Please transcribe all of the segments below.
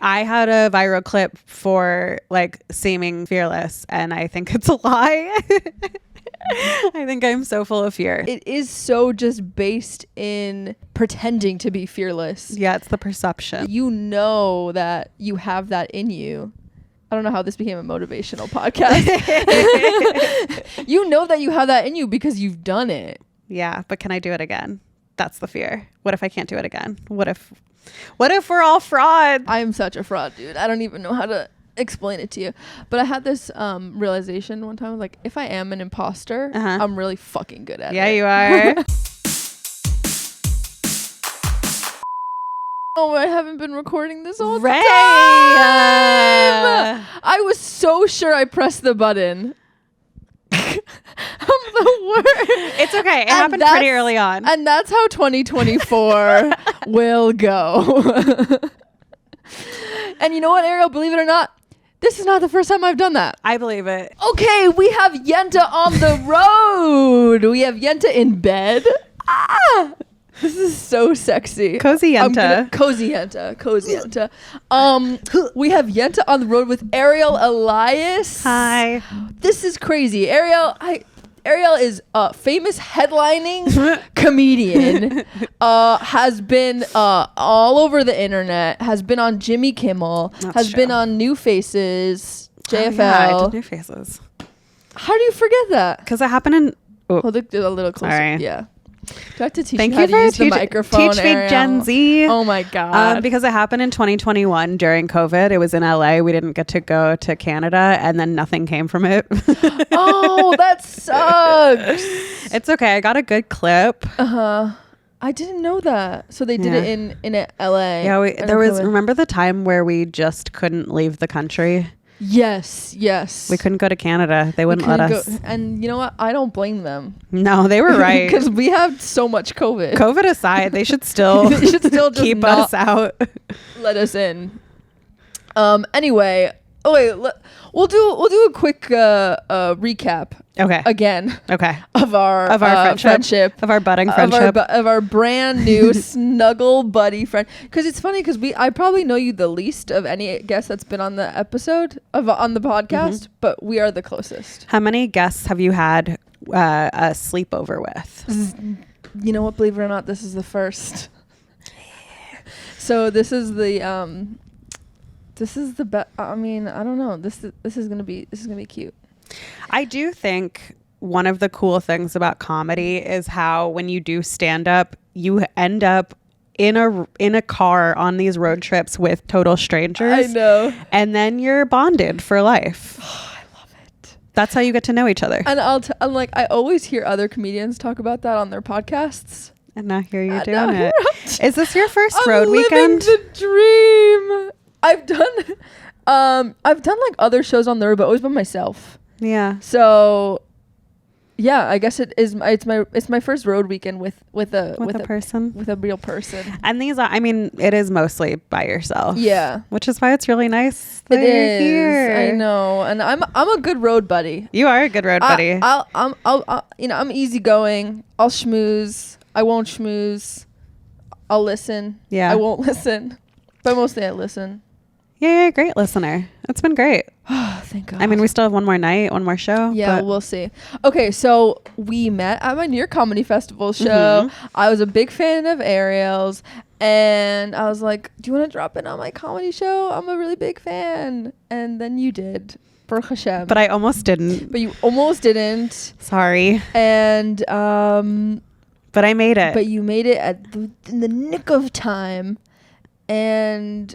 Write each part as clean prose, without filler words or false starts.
I had a viral clip for like seeming fearless, and I think it's a lie. I think I'm so full of fear. It is so just based in pretending to be fearless. Yeah, it's the perception. You know that you have that in you. I don't know how this became a motivational podcast. You know that you have that in you because you've done it. Yeah, but can I do it again? That's the fear. What if I can't do it again? What if we're all frauds? I'm such a fraud, dude. I don't even know how to explain it to you. But I had this realization one time, like, if I am an imposter, I'm really fucking good at it. Yeah, you are. Oh, I haven't been recording this whole Ray. time. I was so sure I pressed the button. I'm the worst. It's okay. It happened pretty early on. And that's how 2024 will go. And you know what, Ariel? Believe it or not, this is not the first time I've done that. I believe it. Okay, we have Yenta on the road. We have Yenta in bed. This is so sexy. Cozy Yenta. Cozy Yenta. We have Yenta on the road with Ariel Elias. Hi. This is crazy. Ariel is a famous headlining comedian. Has been all over the internet. Has been on Jimmy Kimmel. Has been on New Faces, JFL. Yeah, I did New Faces. How do you forget that? Because it happened in... Hold it a little closer. Sorry. Yeah. Do I have to teach Thank you how you to for use the microphone, teach me Ariel? Gen Z. Oh my God. Because it happened in 2021 during COVID. It was in LA. We didn't get to go to Canada, and then nothing came from it. Oh, that sucks. It's okay. I got a good clip. I didn't know that. So they did it in LA. Yeah, remember the time where we just couldn't leave the country? Yes. We couldn't go to Canada. They wouldn't let us. And you know what? I don't blame them. No, they were right. Because we have so much COVID. COVID aside, they should still, just keep us out. Let us in. Anyway, we'll do a quick recap. Okay. Again. Okay. Of our friendship. Of our budding friendship. Of our brand new snuggle buddy friend. Because it's funny because I probably know you the least of any guest that's been on the episode on the podcast, but we are the closest. How many guests have you had a sleepover with? You know what? Believe it or not, this is the first. So this is the I mean, I don't know. This is gonna be cute. I do think one of the cool things about comedy is how when you do stand up, you end up in a car on these road trips with total strangers. I know. And then you're bonded for life. Oh, I love it. That's how you get to know each other. And I'm like, I always hear other comedians talk about that on their podcasts. And now here you're doing it. Is this your first road living weekend? The dream. I've done like other shows on the road, but always by myself. Yeah. So, yeah, I guess it's my first road weekend with a person, with a real person. And it is mostly by yourself. Yeah, which is why it's really nice that you're here. I know, and I'm a good road buddy. You are a good road buddy. I'm easygoing. I'll schmooze. I won't schmooze. I'll listen. Yeah, I won't listen, but mostly I listen. Yeah, you're a great listener. It's been great. Oh, thank God. I mean, we still have one more night, one more show. Yeah, we'll see. Okay, so we met at my New York Comedy Festival show. I was a big fan of Ariel's, and I was like, do you want to drop in on my comedy show? I'm a really big fan. And then you did. Baruch Hashem. But I almost didn't. But you almost didn't. Sorry. And but I made it. But you made it in the nick of time. And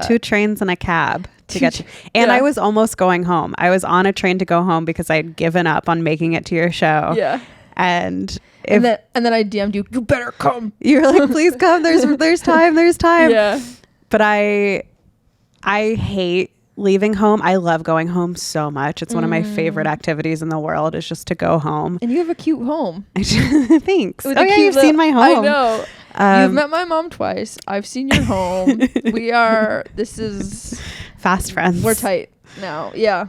2 trains and a cab to get to. And I was almost going home. I was on a train to go home because I'd given up on making it to your show. Yeah. And then I DM'd you. You better come. You were like, please come. There's time. There's time. Yeah. But I hate leaving home. I love going home so much. It's one of my favorite activities in the world is just to go home. And you have a cute home. Thanks. You've seen my home. I know. You've met my mom twice. I've seen your home. This is fast friends. We're tight now. Yeah.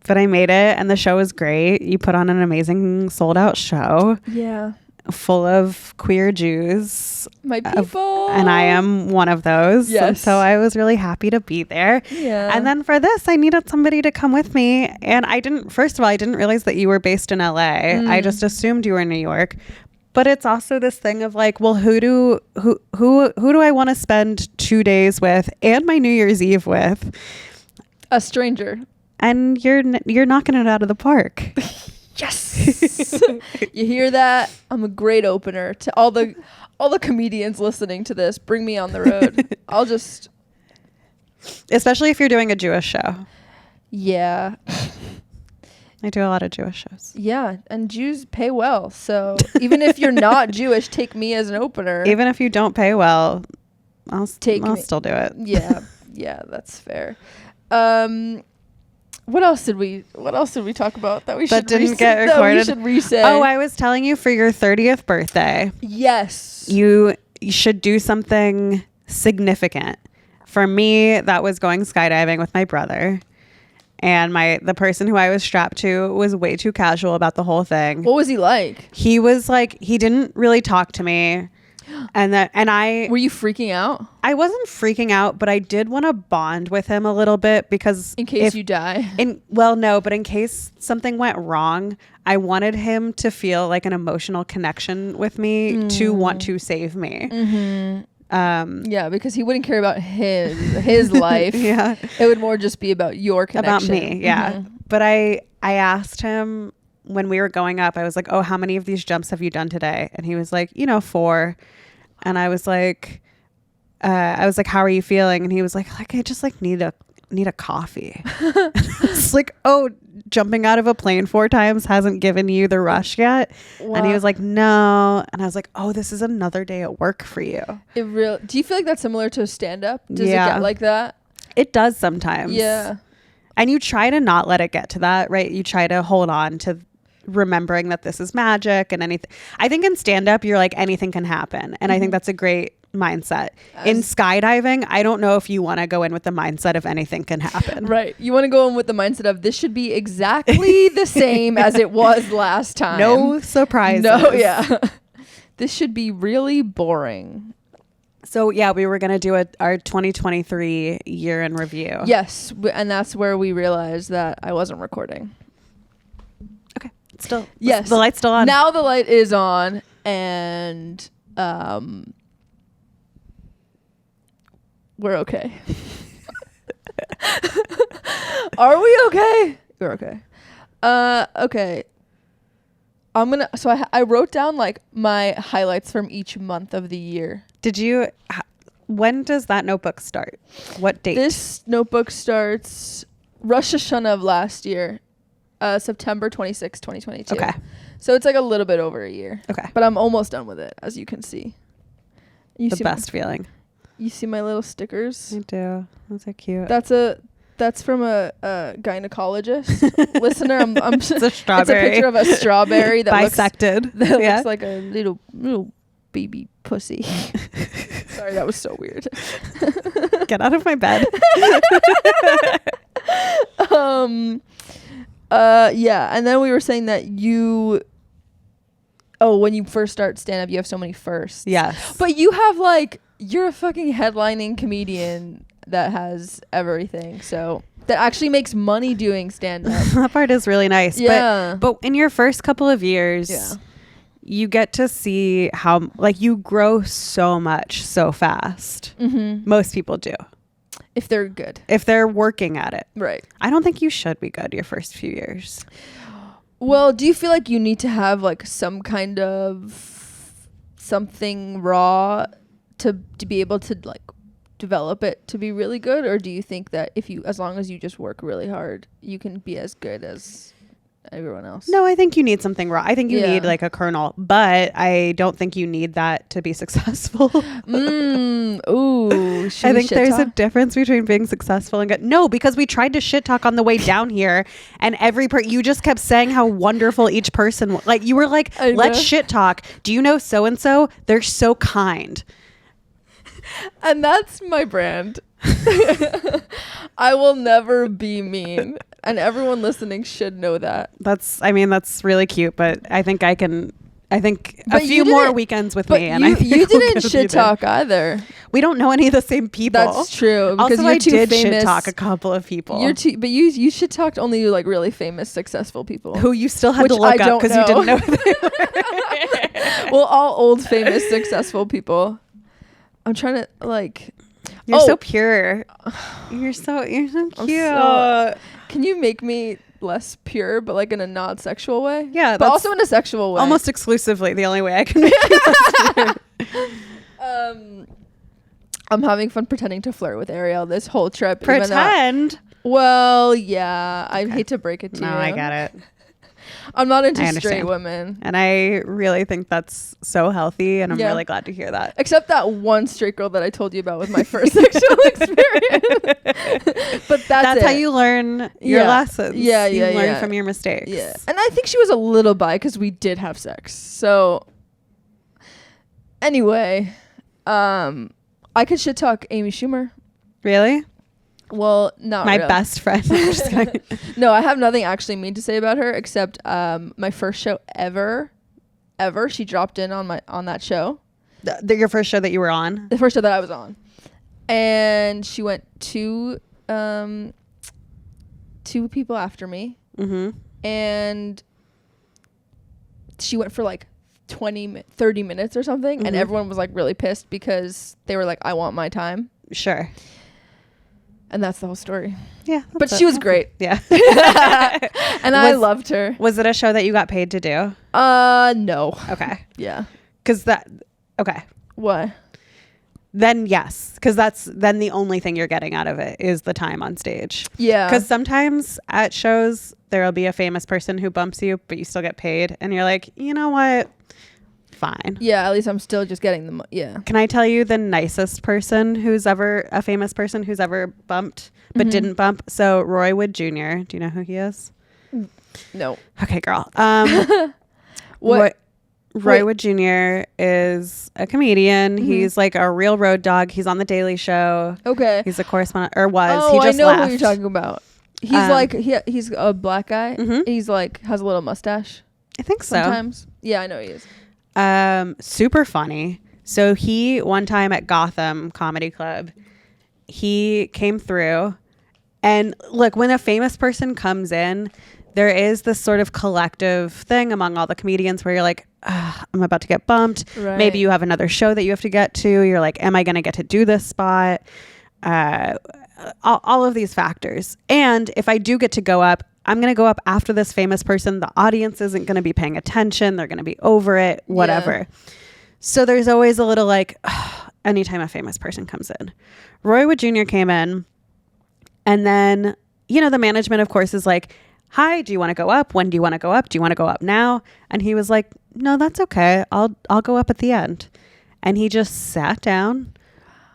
But I made it and the show was great. You put on an amazing sold out show. Yeah. full of queer Jews. My people. And I am one of those. Yes. And so I was really happy to be there. Yeah. And then for this, I needed somebody to come with me. And first of all, I didn't realize that you were based in LA. I just assumed you were in New York. But it's also this thing of like, well, who do I want to spend 2 days with and my New Year's Eve with? A stranger. And you're knocking it out of the park. Yes. You hear that? I'm a great opener to all the comedians listening to this. Bring me on the road. I'll just. Especially if you're doing a Jewish show. Yeah. I do a lot of Jewish shows. Yeah, and Jews pay well. So even if you're not Jewish, take me as an opener. Even if you don't pay well, I'll still do it. Yeah, that's fair. What else did we talk about that we should didn't get recorded? We should re-say? Oh, I was telling you for your 30th birthday. Yes. You should do something significant. For me, that was going skydiving with my brother. And the person who I was strapped to was way too casual about the whole thing. What was he like? He was like, he didn't really talk to me. And I were you freaking out? I wasn't freaking out, but I did want to bond with him a little bit because in case you die. But in case something went wrong, I wanted him to feel like an emotional connection with me to want to save me. Mm-hmm. Yeah, because he wouldn't care about his life. Yeah, it would more just be about your connection. About me. Yeah. Mm-hmm. But I asked him when we were going up, I was like, oh, how many of these jumps have you done today? And he was like, 4. And I was like, how are you feeling? And he was like I just like need a coffee. It's like, oh, jumping out of a plane 4 times hasn't given you the rush yet. Wow. And he was like, no. And I was like, oh, this is another day at work for you. Do you feel like that's similar to stand-up? Does it get like that? It does sometimes. Yeah. And you try to not let it get to that, right? You try to hold on to remembering that this is magic and anything. I think in stand-up, you're like, anything can happen. And I think that's a great mindset. In skydiving, I don't know if you want to go in with the mindset of anything can happen. Right. You want to go in with the mindset of this should be exactly the same as it was last time. No surprises. No, yeah. This should be really boring. So yeah, we were going to do our 2023 year in review. Yes. And that's where we realized that I wasn't recording. Okay. Still. Yes. The light's still on. Now the light is on and we're okay. Are we okay? We're okay. Okay. I wrote down like my highlights from each month of the year. When does that notebook start? What date? This notebook starts Rosh Hashanah of last year, September 26, 2022. Okay. So it's like a little bit over a year. Okay. But I'm almost done with it, as you can see. The best feeling. You see my little stickers? I do. Those are cute. That's from a gynecologist. Listener, it's a strawberry. It's a picture of a strawberry that bisected. looks like a little baby pussy. Sorry, that was so weird. Get out of my bed. Yeah, and then we were saying that when you first start stand up, you have so many firsts. Yes. But you have you're a fucking headlining comedian that has everything. So that actually makes money doing stand up. That part is really nice. Yeah. But in your first couple of years, you get to see how you grow so much so fast. Mm-hmm. Most people do. If they're good. If they're working at it. Right. I don't think you should be good your first few years. Well, do you feel like you need to have some kind of something raw to be able to develop it to be really good? Or do you think that as long as you just work really hard, you can be as good as everyone else? No, I think you need something raw. I think you need a kernel, but I don't think you need that to be successful. Ooh. I think there's a difference between being successful and good. No, because we tried to shit talk on the way down here, and you just kept saying how wonderful each person you were like, let's shit talk. Do you know so and so? They're so kind. And that's my brand. I will never be mean. And everyone listening should know that. That's really cute, but I think I can I think But a few more weekends with But me, and I think you we'll didn't go shit through talk either. We don't know any of the same people. That's true. Because Also, you're I too did famous. shit talk a couple of people. But you shit talked only like really famous, successful people who you still had Which to look I up don't because you didn't know. Well, all old, famous, successful people. I'm trying to like. You're so pure. You're so cute. Can you make me less pure, but like in a non-sexual way? Yeah, but also in a sexual way. Almost exclusively the only way I can make you less pure. I'm having fun pretending to flirt with Ariel this whole trip. Pretend. Well, yeah. I hate to break it to you. No, I get it. I'm not into straight women. And I really think that's so healthy, and I'm Yeah. really glad to hear that. Except that one straight girl that I told you about with my first sexual experience. But that's how you learn your lessons. You learn from your mistakes. Yeah. And I think she was a little bi because we did have sex. So anyway, I could shit talk Amy Schumer. Really? Well, not my really. best friend. I'm just kidding. No, I have nothing actually mean to say about her except my first show ever. She dropped in on that show. Your first show that you were on? The first show that I was on, and she went two people after me, and she went for like 30 minutes or something, and everyone was like really pissed because they were like, "I want my time." Sure. And that's the whole story. Yeah. But she was great. Yeah. And I loved her. Was it a show that you got paid to do? No. Okay. Yeah. Okay. What? Then yes. Because then the only thing you're getting out of it is the time on stage. Yeah. Because sometimes at shows, there'll be a famous person who bumps you, but you still get paid. And you're like, you know what? Fine. Yeah, at least I'm still just getting the yeah. Can I tell you the nicest person a famous person who's ever bumped but didn't bump? So Roy Wood Jr. Do you know who he is? No. Okay, girl. What? Roy Wood Jr. is a comedian. He's like a real road dog. He's on The Daily Show. Okay. He's a correspondent, or was. Oh, he just I know left. who you're talking about. He's like he's a black guy. He's like has a little mustache. I think so. Sometimes. Yeah, I know he is. Super funny. So he, one time at Gotham Comedy Club, he came through, and look, when a famous person comes in, there is this sort of collective thing among all the comedians where you're like, I'm about to get bumped. Right. Maybe you have another show that you have to get to. You're like, am I going to get to do this spot? All of these factors. And if I do get to go up, I'm going to go up after this famous person. The audience isn't going to be paying attention. They're going to be over it, whatever. Yeah. So there's always a little like, anytime a famous person comes in. Roy Wood Jr. came in, and then, the management, of course, is like, hi, do you want to go up? When do you want to go up? Do you want to go up now? And he was like, no, that's okay. I'll go up at the end. And he just sat down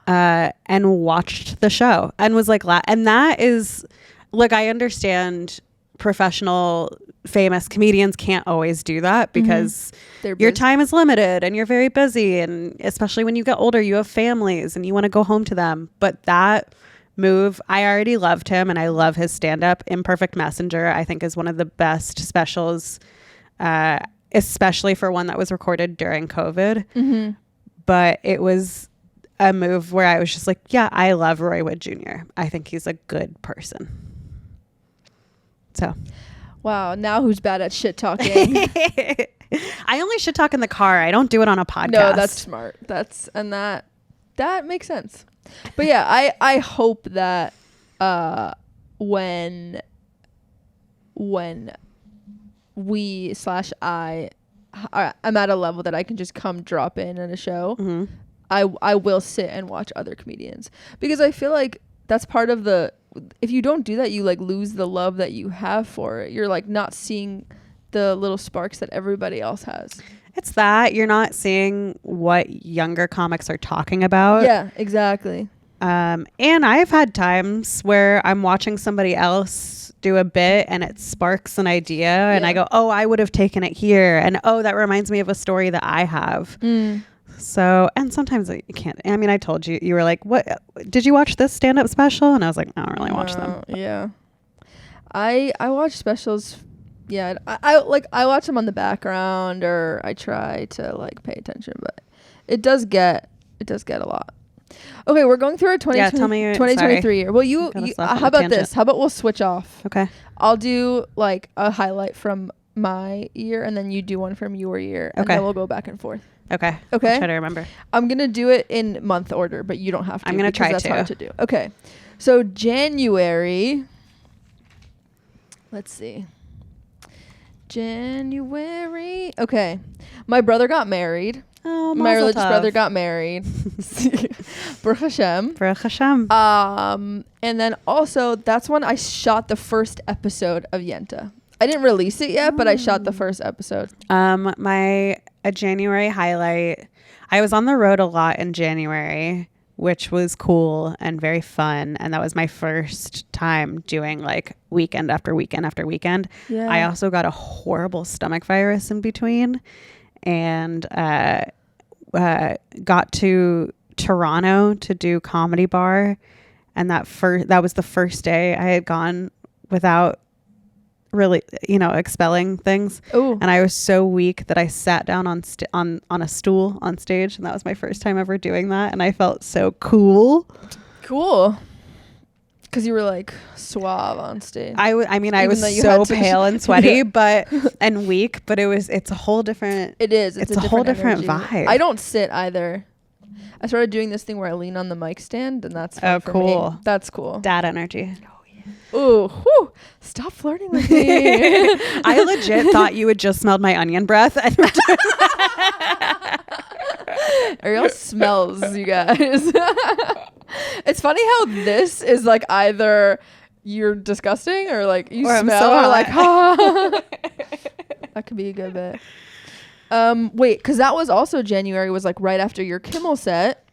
and watched the show and was like, and that is, look, I understand professional famous comedians can't always do that because your time is limited and you're very busy, and especially when you get older you have families and you want to go home to them. But that move, I already loved him and I love his stand-up. Imperfect Messenger, I think, is one of the best specials, especially for one that was recorded during COVID. But it was a move where I was just like, yeah, I love Roy Wood Jr. I think he's a good person. So, wow. Now who's bad at shit talking? I only shit talk in the car. I don't do it on a podcast. No, that's smart. That makes sense. But yeah, I hope that when we I'm at a level that I can just come drop in a show, I will sit and watch other comedians, because I feel like that's part of if you don't do that, you like lose the love that you have for it. You're like not seeing the little sparks that everybody else has. It's that you're not seeing what younger comics are talking about. Yeah, exactly. And I've had times where I'm watching somebody else do a bit and it sparks an idea and I go, oh, I would have taken it here. And oh, that reminds me of a story that I have. So, and sometimes you can't. I mean, I told you, you were like, what, did you watch this stand-up special? And I was like, I don't really watch them. Yeah. I watch specials Yeah, I watch them on the background, or I try to like pay attention, but it does get a lot. Okay, we're going through our 2023 year. Well, you how about this? How about we'll switch off? Okay. I'll do like a highlight from my year, and then you do one from your year, and then we'll go back and forth. Okay. I'll try to remember. I'm gonna do it in month order, but you don't have to. I'm gonna try that's hard to do. Okay, so January. Let's see. January. Okay, my brother got married. Oh, my religious brother got married. Baruch Hashem. Baruch Hashem. And then also that's when I shot the first episode of Yenta. I didn't release it yet, but I shot the first episode. A January highlight. I was on the road a lot in January, which was cool and very fun. And that was my first time doing like weekend after weekend after weekend. Yeah. I also got a horrible stomach virus in between, and got to Toronto to do Comedy Bar. And that was the first day I had gone without really, expelling things. Ooh. And I was so weak that I sat down on a stool on stage, and that was my first time ever doing that, and I felt so cool. Cool. Because you were like suave on stage. I was so pale and sweaty, and weak, but it's a whole different. It is. It's a whole different vibe. I don't sit either. I started doing this thing where I lean on the mic stand, and that's fun for cool. me. That's cool. Dad energy. Ooh, whew, stop flirting with me. I legit thought you had just smelled my onion breath. Ariel smells, you guys. It's funny how this is like either you're disgusting or like you or smell or like, That could be a good bit. Wait, because that was also January, was like right after your Kimmel set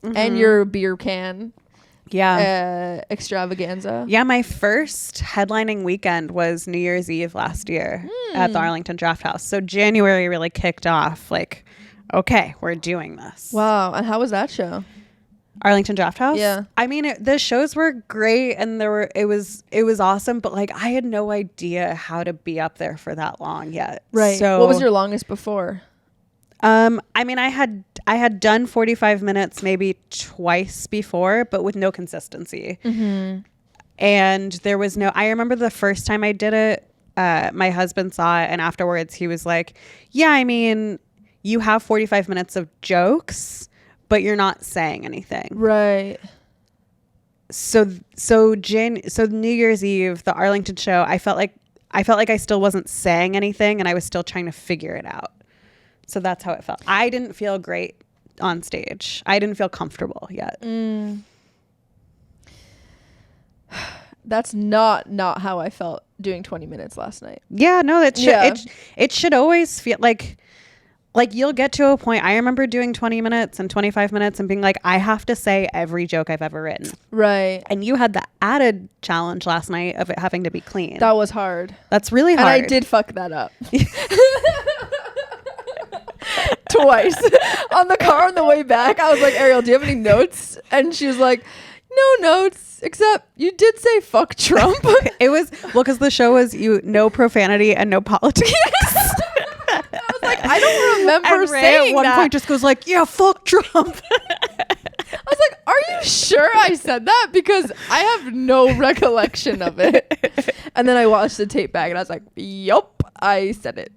and your beer can. Yeah. Extravaganza. Yeah, my first headlining weekend was New Year's Eve last year at the Arlington Draft House. So January really kicked off like, okay, we're doing this. Wow. And how was that show? Arlington Draft House? Yeah. I mean, the shows were great, and it was awesome, but like I had no idea how to be up there for that long yet. Right. So what was your longest before? I mean, I had done 45 minutes maybe twice before, but with no consistency. Mm-hmm. And there was I remember the first time I did it, my husband saw it, and afterwards he was like, yeah, I mean, you have 45 minutes of jokes, but you're not saying anything. Right. So New Year's Eve, the Arlington show, I felt like I still wasn't saying anything, and I was still trying to figure it out. So that's how it felt. I didn't feel great on stage. I didn't feel comfortable yet. That's not how I felt doing 20 minutes last night. Yeah, no, it should always feel like you'll get to a point. I remember doing 20 minutes and 25 minutes and being like, I have to say every joke I've ever written. Right. And you had the added challenge last night of it having to be clean. That was hard. That's really hard. And I did fuck that up. Twice. On the car on the way back, I was like, Ariel, do you have any notes? And she was like, no notes, except you did say fuck Trump. It was, because the show was no profanity and no politics. I was like, I don't remember saying at one point just goes like, yeah, fuck Trump. I was like, are you sure I said that? Because I have no recollection of it. And then I watched the tape back and I was like, yup, I said it.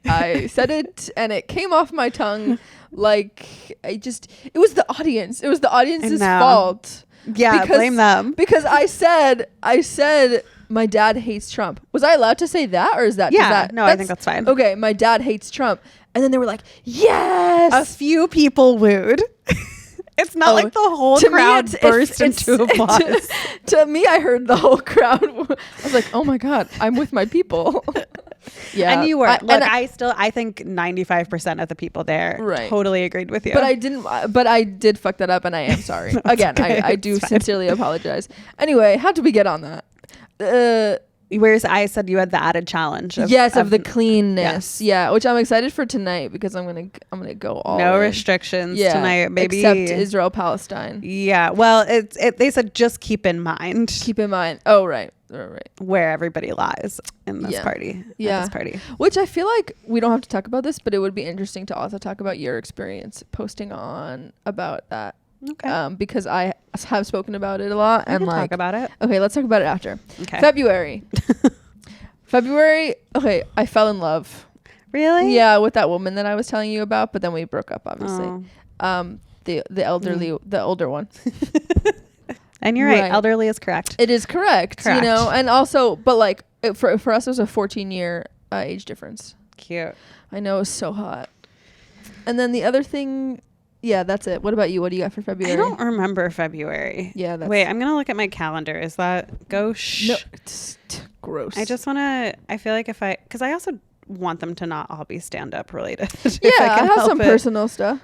I said it and it came off my tongue like it was the audience. It was the audience's fault. Yeah, blame them. Because I said my dad hates Trump. Was I allowed to say that, or is that? Yeah, I think that's fine. Okay, my dad hates Trump. And then they were like, yes! A few people wooed. It's not like the whole crowd burst into applause. To me, I heard the whole crowd. I was like, oh my God, I'm with my people. Yeah. And you were. I think 95% of the people there totally agreed with you. But I did fuck that up, and I am sorry. Again, okay, I do sincerely apologize. Anyway, how did we get on that? Whereas I said you had the added challenge of, of the cleanness. Yes. Yeah, which I'm excited for tonight because I'm gonna go all no in. restrictions tonight, maybe except Israel Palestine. Yeah, well, they said just keep in mind. Keep in mind. Oh, right. Where everybody lies in this party. Yeah. At this party. Which I feel like we don't have to talk about this, but it would be interesting to also talk about your experience posting on about that. Okay. Because I have spoken about it a lot. We can talk about it. Okay, let's talk about it after. Okay. February. Okay, I fell in love. Really? Yeah, with that woman that I was telling you about, but then we broke up, obviously. Oh. The older one. And you're right. Elderly is correct. It is correct. You know, and also, but like for us, it was a 14-year age difference. Cute. I know, it was so hot. And then the other thing, yeah, that's it. What about you? What do you got for February? I don't remember February. Yeah. Wait, I'm gonna look at my calendar. Is that gauche? No, it's gross. I just wanna. I feel like because I also want them to not all be stand-up related. Yeah, I have some personal stuff.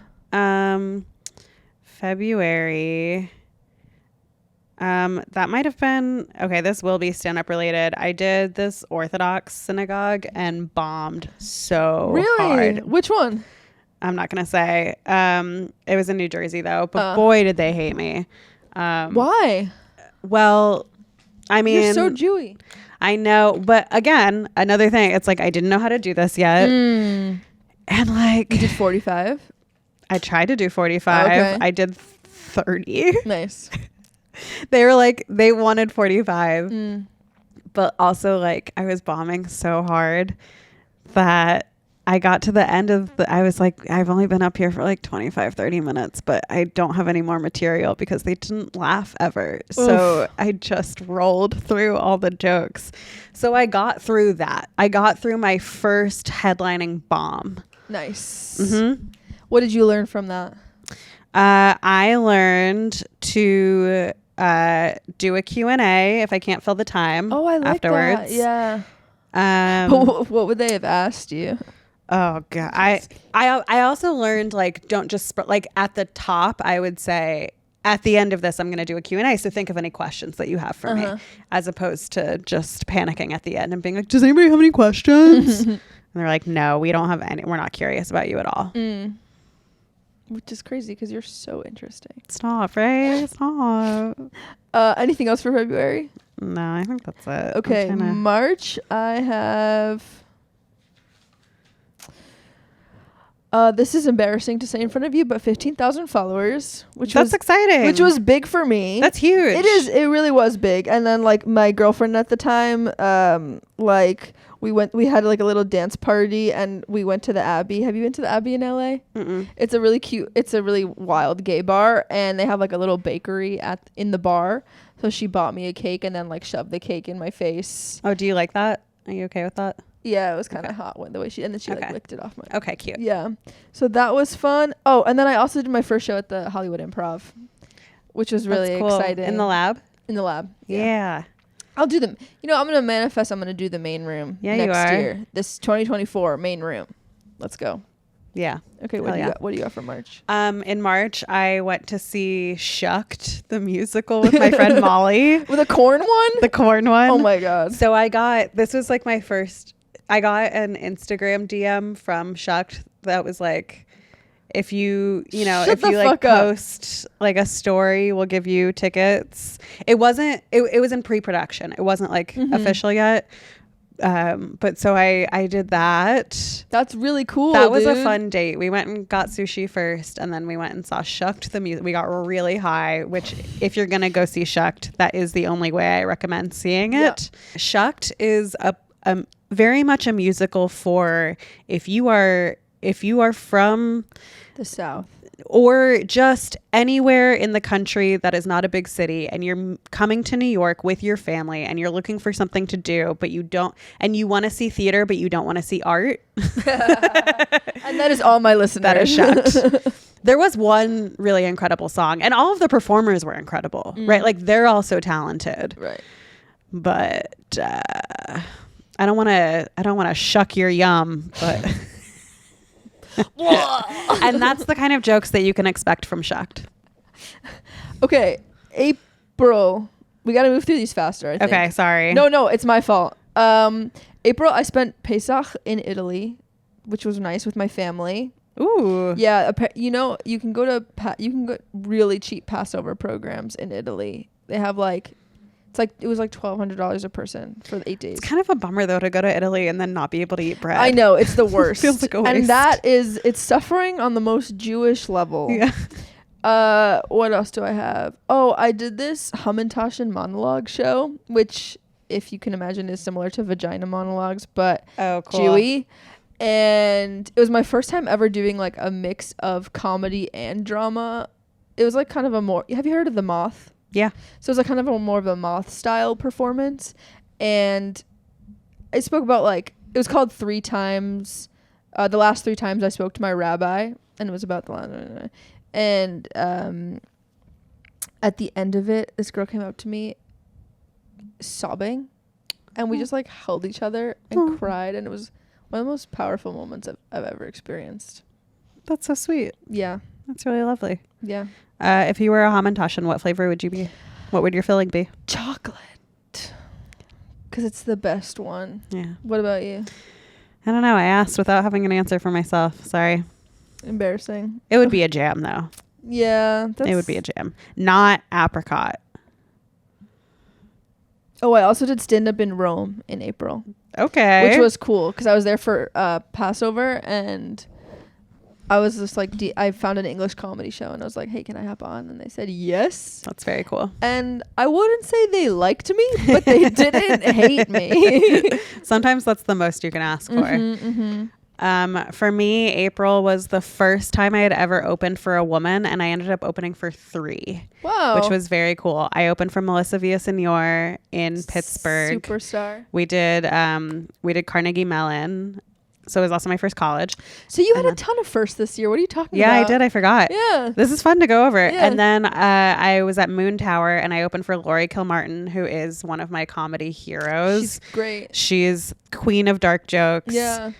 February. That might have been okay. This will be stand-up related. I did this Orthodox synagogue and bombed so hard. Which one? I'm not gonna say. It was in New Jersey though, but boy did they hate me. Why? Well, I mean, you're so Jewy. I know, but again, another thing. It's like I didn't know how to do this yet, and like you did 45. I tried to do 45. Okay. I did 30. Nice. They were like, they wanted 45. But also like I was bombing so hard that I got to the end of I was like, I've only been up here for like 25, 30 minutes, but I don't have any more material because they didn't laugh ever. Oof. So I just rolled through all the jokes. So I got through that. I got through my first headlining bomb. Nice. Mm-hmm. What did you learn from that? I learned to do a Q&A if I can't fill the time. Oh, I like afterwards. that. Yeah. What would they have asked you? Oh god. I also learned like don't just like at the top I would say at the end of this I'm going to do a Q&A, so think of any questions that you have for me, as opposed to just panicking at the end and being like, does anybody have any questions? And they're like, no, we don't have any, we're not curious about you at all. Which is crazy because you're so interesting. Stop, right? Stop. Anything else for February? No, I think that's it. Okay, March, I have... this is embarrassing to say in front of you, but 15,000 followers, that's exciting. Which was big for me. That's huge. It is. It really was big. And then like my girlfriend at the time, like we had like a little dance party and we went to the Abbey. Have you been to the Abbey in LA? Mm-mm. It's a really cute, it's a really wild gay bar, and they have like a little bakery in the bar. So she bought me a cake and then like shoved the cake in my face. Oh, do you like that? Are you okay with that? Yeah, it was kind of hot the way and then she like licked it off my. Okay, cute. Yeah, so that was fun. Oh, and then I also did my first show at the Hollywood Improv, which was really exciting. In the lab. In the lab. Yeah. I'll do them. You know, I'm gonna manifest. I'm gonna do the main room next year. This 2024 main room. Let's go. Yeah. Okay. What do you got for March? In March, I went to see Shucked, the musical, with my friend Molly. With a corn one? The corn one. Oh my god. So this was like my first. I got an Instagram DM from Shucked that was like, if you post like a story, we'll give you tickets. It was in pre-production. It wasn't like official yet. But so I did that. That's really cool. That was a fun date. We went and got sushi first, and then we went and saw Shucked, the music. We got really high, which if you're going to go see Shucked, that is the only way I recommend seeing it. Yeah. Shucked is a very much a musical for if you are from the South or just anywhere in the country that is not a big city, and you're coming to New York with your family and you're looking for something to do, but you want to see theater, but you don't want to see art. And that is all my listeners. That is Shucked. There was one really incredible song, and all of the performers were incredible, right? Like they're all so talented. Right. But I don't want to shuck your yum, but and that's the kind of jokes that you can expect from Shucked. Okay, April. We got to move through these faster, I think. Okay, sorry. No, it's my fault. April, I spent Pesach in Italy, which was nice with my family. Ooh. Yeah, you can go to really cheap Passover programs in Italy. They have it was like $1,200 a person for the 8 days. It's kind of a bummer though to go to Italy and then not be able to eat bread. I know, it's the worst. Feels like a waste. And it's suffering on the most Jewish level. Yeah. What else do I have? Oh, I did this Hamantaschen monologue show, which, if you can imagine, is similar to vagina monologues, but cool. Jewy. And it was my first time ever doing like a mix of comedy and drama. It was like kind of have you heard of The Moth? Yeah. So it was like kind of more of a Moth style performance. And I spoke about it was called 3 times, the last 3 times I spoke to my rabbi, and it was about the last. And at the end of it, this girl came up to me sobbing, and we just held each other and cried, and it was one of the most powerful moments I've ever experienced. That's so sweet. Yeah. That's really lovely. Yeah. If you were a Hamantaschen, what flavor would you be? What would your filling be? Chocolate. Because it's the best one. Yeah. What about you? I don't know. I asked without having an answer for myself. Sorry. Embarrassing. It would be a jam, though. Yeah. It would be a jam. Not apricot. Oh, I also did stand-up in Rome in April. Okay. Which was cool because I was there for Passover, and I was just I found an English comedy show, and I was like, hey, can I hop on? And they said yes. That's very cool. And I wouldn't say they liked me, but they didn't hate me. Sometimes that's the most you can ask for. For me, April was the first time I had ever opened for a woman, and I ended up opening for 3. Wow. Which was very cool. I opened for Melissa Villaseñor in Pittsburgh. Superstar. We did Carnegie Mellon. So it was also my first college. So you had a ton of firsts this year. What are you talking about? Yeah, I did. I forgot. Yeah. This is fun to go over. Yeah. And then I was at Moon Tower, and I opened for Laurie Kilmartin, who is one of my comedy heroes. She's great. She's queen of dark jokes. Yeah.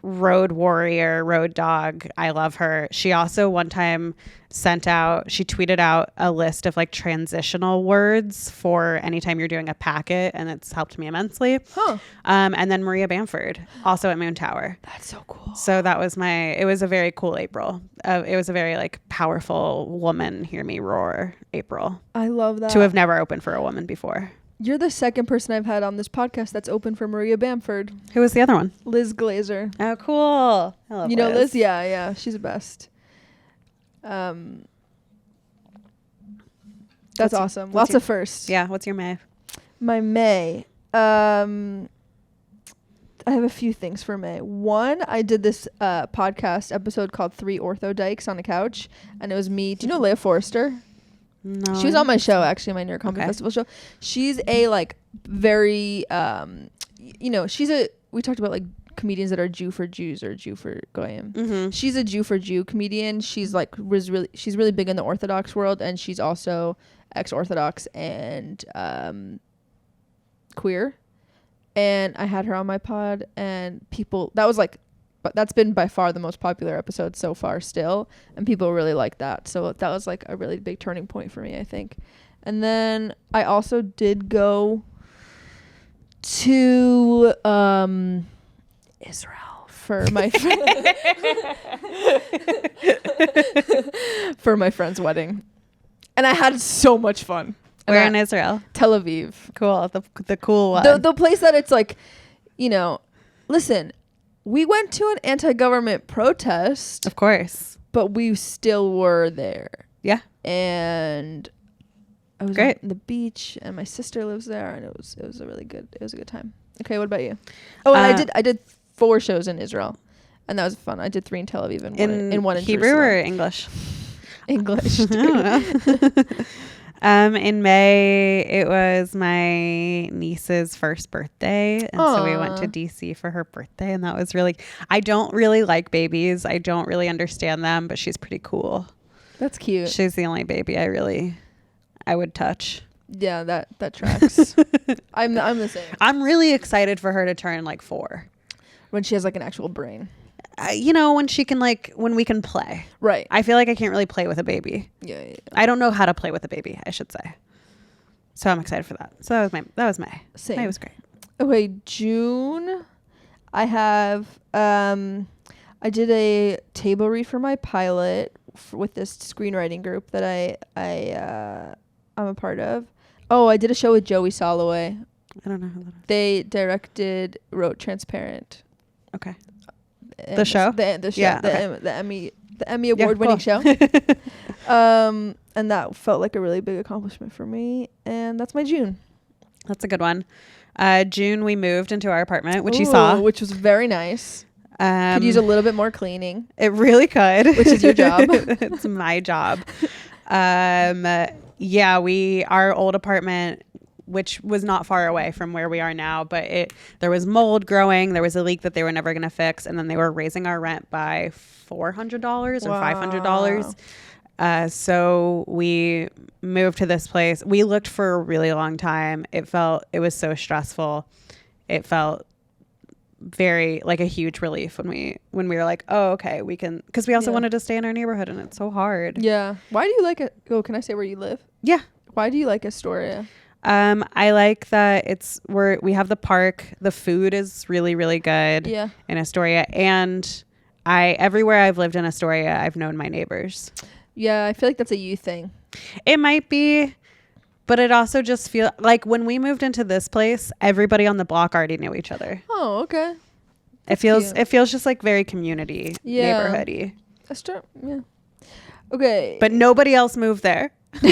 Road warrior, road dog. I love her. She also one time she tweeted out a list of transitional words for anytime you're doing a packet, and it's helped me immensely. Huh. And then Maria Bamford, also at Moon Tower. That's so cool. So that was it was a very cool April. It was a very powerful woman, hear me roar April. I love that. To have never opened for a woman before. You're the second person I've had on this podcast that's open for Maria Bamford. Who was the other one? Liz Glazer. Oh, cool. I love You know Liz? Yeah. She's the best. That's awesome. Lots of firsts. Yeah. What's your May? My May. I have a few things for May. One, I did this podcast episode called 3 Ortho Dykes on a Couch, and it was me. Do you know Leah Forrester? No. She was on my show, actually, my New York Comedy Festival show. She's a very, we talked about comedians that are Jew for Jews or Jew for Goyim. Mm-hmm. She's a Jew for Jew comedian. She's she's really big in the Orthodox world, and she's also ex-Orthodox and queer. And I had her on my pod, and but that's been by far the most popular episode so far still, and people really like that. So that was a really big turning point for me, I think. And then I also did go to Israel for my for my friend's wedding, and I had so much fun. Where in Israel? Tel Aviv. Cool. The cool one. The place that it's listen, we went to an anti-government protest. Of course. But we still were there. Yeah. And I was great on the beach, and my sister lives there, and it was a good time. Okay, what about you? Oh, and I did 4 shows in Israel, and that was fun. I did 3 in Tel Aviv and one in Hebrew Jerusalem. or English? English. I don't know. In May, it was my niece's first birthday. And so we went to DC for her birthday. And that was I don't really like babies. I don't really understand them, but she's pretty cool. That's cute. She's the only baby I would touch. Yeah, that tracks. I'm the same. I'm really excited for her to turn 4. When she has an actual brain. When she can when we can play. Right. I feel I can't really play with a baby. Yeah. I don't know how to play with a baby, I should say. So I'm excited for that. So that was May. Same. May was great. Okay, June, I have I did a table read for my pilot with this screenwriting group that I'm a part of. Oh, I did a show with Joey Soloway. I don't know who that is. They wrote Transparent. Okay. And The show? The show. Yeah, The Emmy award winning show. And that felt like a really big accomplishment for me. And that's my June. That's a good one. June, we moved into our apartment, which you saw. Which was very nice. Could use a little bit more cleaning. It really could. Which is your job. It's my job. Yeah, our old apartment, which was not far away from where we are now, but there was mold growing. There was a leak that they were never going to fix. And then they were raising our rent by $400 or $500. So we moved to this place. We looked for a really long time. It was so stressful. It felt very like a huge relief when we were like, oh, okay, we can, because we also wanted to stay in our neighborhood, and it's so hard. Yeah. Why do you like it? Oh, can I say where you live? Yeah. Why do you like Astoria? I like that we have the park. The food is really, really good in Astoria. And everywhere I've lived in Astoria, I've known my neighbors. Yeah, I feel like that's a you thing. It might be, but it also just feels like when we moved into this place, everybody on the block already knew each other. Oh, okay. It feels just like very community neighborhoody. Yeah. Okay. But nobody else moved there. We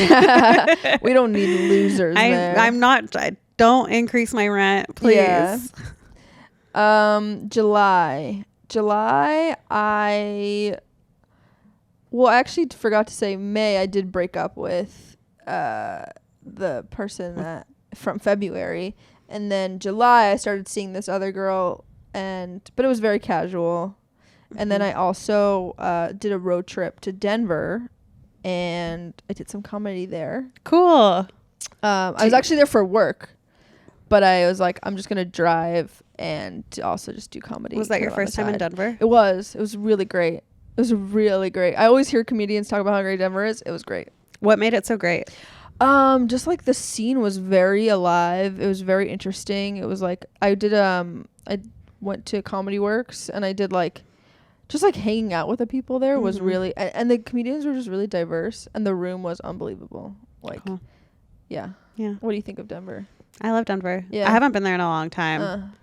don't need losers there. I don't increase my rent, please. Yeah. July, I actually forgot to say May, I did break up with the person that from February, and then July I started seeing this other girl, but it was very casual. And then I also did a road trip to Denver, and I did some comedy there. Cool. I was actually there for work, but I was like, I'm just gonna drive and also just do comedy. Was that your first time in Denver? It was. It was really great. It was really great. I always hear comedians talk about how great Denver is. It was great. What made it so great? Just like the scene was very alive. It was very interesting. It was like I went to Comedy Works, and I did just hanging out with the people there was really, and the comedians were just really diverse, and the room was unbelievable. Cool. Yeah. What do you think of Denver? I love Denver. Yeah. I haven't been there in a long time.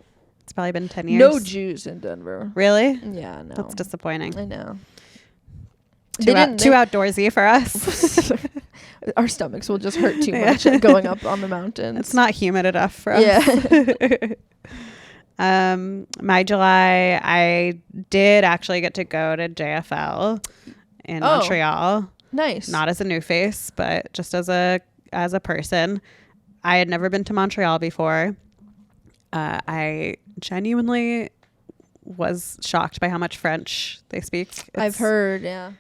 It's probably been 10 years. No Jews in Denver. Really? Yeah, no. That's disappointing. I know. Too outdoorsy for us. Our stomachs will just hurt too much going up on the mountains. It's not humid enough for us. Yeah. My July, I did actually get to go to JFL in Montreal. Nice. Not as a new face, but just as a person. I had never been to Montreal before. I genuinely was shocked by how much French they speak. I've heard, yeah.